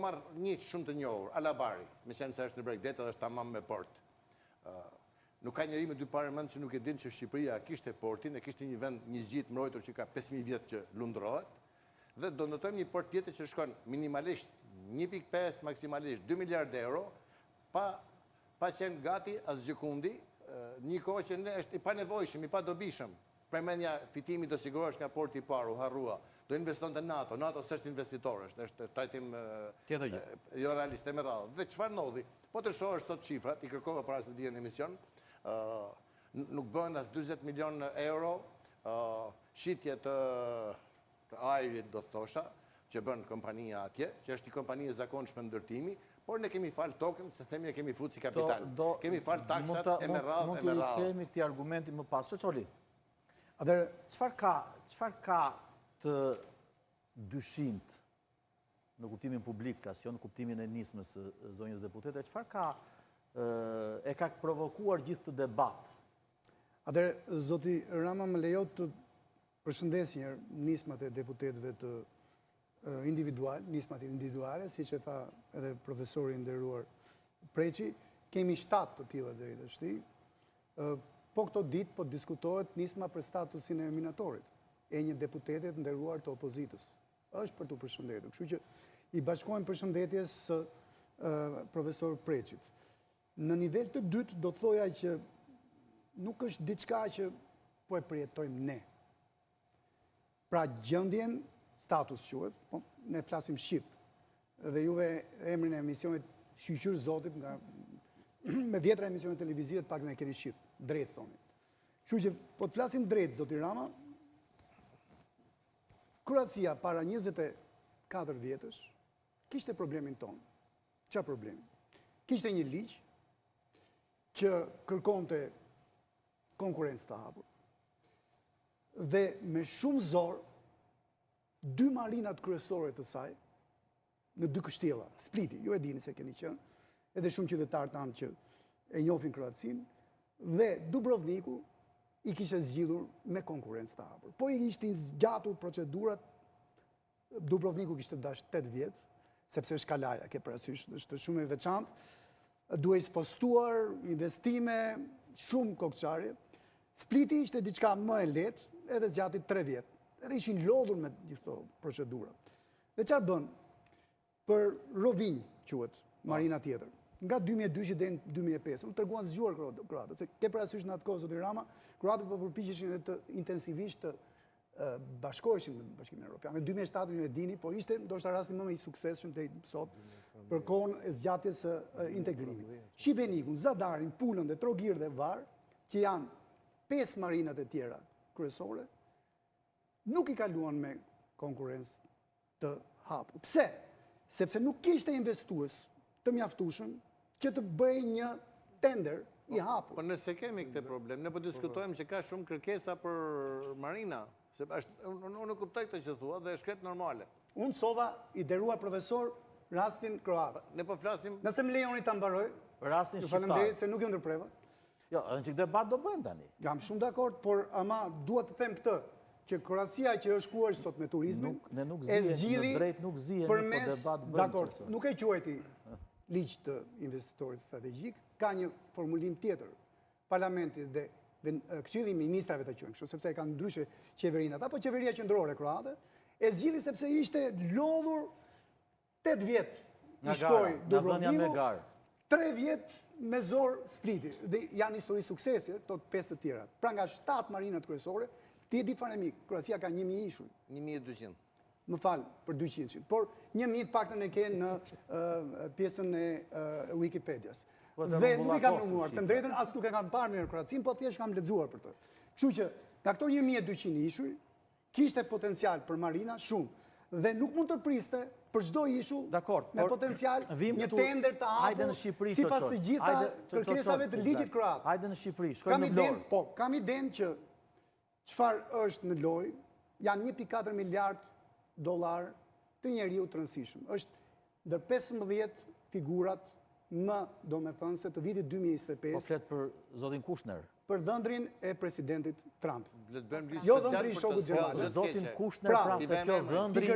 marrë një shumë të njohur, Alabari, me qenë se është në Bregdet edhe është tamam me port. Nuk ka njëri me dy parë mend që nuk e din që Shqipëria kishte portin, e kishte një vend një zgjit mbrojtur që ka 5.000 vjetë që lundrohet, dhe do notojmë një port tjetër që shkon minimalisht 1.5, maksimalisht 2 miliardë euro, pa qenë gati as gjikundi, një kohë që ne është i panevojshëm, i padobishëm. Premendja fitimi do sigurohesh nga porti i parë, u harrua. Do investon të NATO. NATO s'është investitor, është trajtim jo realist, e me radhë. Dhe çfarë ndodhi? Po të shohësh sot çifrat, i kërkova para se të vijë në emision, nuk bëhen as 40 milion euro shitje të ajrit, do të thosha, që bën kompania atje, që është një kompani e zakonshme ndërtimi, por ne kemi falë tokën, se themi e kemi futur si kapital. Kemi falë taksat e me radhë. Mund të kemi këti argumenti më pas. Çoli? Atëherë, Çfarë ka të dyshimt në kuptimin publik, as jo në kuptimin e nismës së zonjës deputete, çfarë e ka provokuar gjithë të debat? atëherë, zoti Rama më lejo të përshëndes njëherë nismat e deputetëve të nismat individuale, siç e tha edhe profesori i nderuar Preçi, kemi 7 të tilla deri tash. Po këto ditë po diskutohet nisma për statusin e eminatorit e një deputetit nderuar të opozitës. Është për të përshëndetur. Kështu që i bashkojmë përshëndetjes së profesor Preçit. Në nivel të dytë do të thoja që nuk është diçka që po e përjetojmë ne. Pra gjendjen status quhet, po ne flasim shqip. Dhe juve emrin e emisionit Shqyqyr Zotit nga me vjetra emisionet televizive pak ne keni shqip, drejt thoni. Kështu që po të flasim drejt, zoti Rama, Kroacia para 24 vjetësh kishte problemin tonë. Qa problemi? Kishte një ligj që kërkonte konkurrencë të hapur dhe me shumë zor 2 marinat kryesore të saj në 2 kështjella, Spliti, ju e dini se keni qenë, edhe shumë qytetarë tanë që e njohin Kroacin, dhe Dubrovniku i kishte zgjidhur me konkurrencë të hapur. Po i ishte zgjatur procedurat, Dubrovniku kishte dash 8 vjetë, sepse është kalaja, ke parasysh, është shumë e veçantë, duhet postuar, investime, shumë kokçarje. Spliti ishte diçka më e lehtë, edhe zgjati 3 vjetë. Edhe ishin lodhur me gjithto procedurat. Dhe çfarë bën? Për Rovinj, quhet, marina tjetër. Nga 2002 deri në 2005, u treguan zgjuar kroatët, se ke parasysh në atë kohë zoti Rama, kroatët po përpiqeshin të intensivisht të bashkoheshin me Bashkimin Evropian. Në 2007 ju e dini, po ishte ndoshta rasti më i suksesshëm deri sot për kohën e zgjatjes së integrimit. Shqipenikun, Zadarin, Pulën dhe Trogir dhe Var, që janë 5 marinat e tjera kryesore, nuk i kaluan me konkurrencë të hapur. Pse? Sepse nuk kishte investues të mjaftueshëm që të bëjë një tender i hapur. Po nëse kemi këtë problem, ne po diskutojmë që ka shumë kërkesa për marina. Unë nuk kuptoj këtë që thua dhe është krejt normale. Unë sova i nderuar profesor rastin kroat. Ne po flasim... Nëse më lejoni ta mbaroj, rastin shqiptar. Faleminderit se nuk ju ndërpreva. Jo, edhe që debat do bëjmë tani. Jam shumë dakord, por ama dua të them këtë, që Kroacia që është kuar sot me turizmin, e zgjidhi përmes, dakord, nuk e quajti ligj të investitorit strategjik, ka një formulim tjetër. Parlamenti dhe Këshilli i Ministrave të quajmë kështu, sepse kanë ndryshe qeverinat, apo qeveria qendrore kroate, e zgjidhi sepse ishte lodhur 8 vjet i shtoi Dubrovniku, 3 vjet me zor Spliti. Dhe janë histori suksesi, të 5 të tjera. Pra nga 7 marinat kryesore, ti e di fare mik, Kroacia ka 1.000 ishuj. 1.200. Më falë për 200. Por 1.000 paktën e ke në pjesën e Wikipedias. Dhe nuk i kam numëruar, të drejtën as nuk e kam parë në Kroacin, po thjesht kam lexuar për të. Kështu që nga këto 1.200 ishuj, kishte potencial për marina shumë. Dhe nuk mund të priste për çdo ishull me potencial një tender të hapur sipas të gjitha kërkesave të ligjit kroat. Hajde në Shqipëri, shkojmë në Vlorë. Po, kam idenë që çfarë është në lojë, janë 1.4 miliard dollar të njeriu të rëndësishëm. Është ndër 15 figurat më domethënëse të vitit 2025. Po flet për zotin Kushner. Për dhëndrin e presidentit Trump. Jo dhëndri shokut gjerman. Zotin Kushner, pra se kjo dhëndri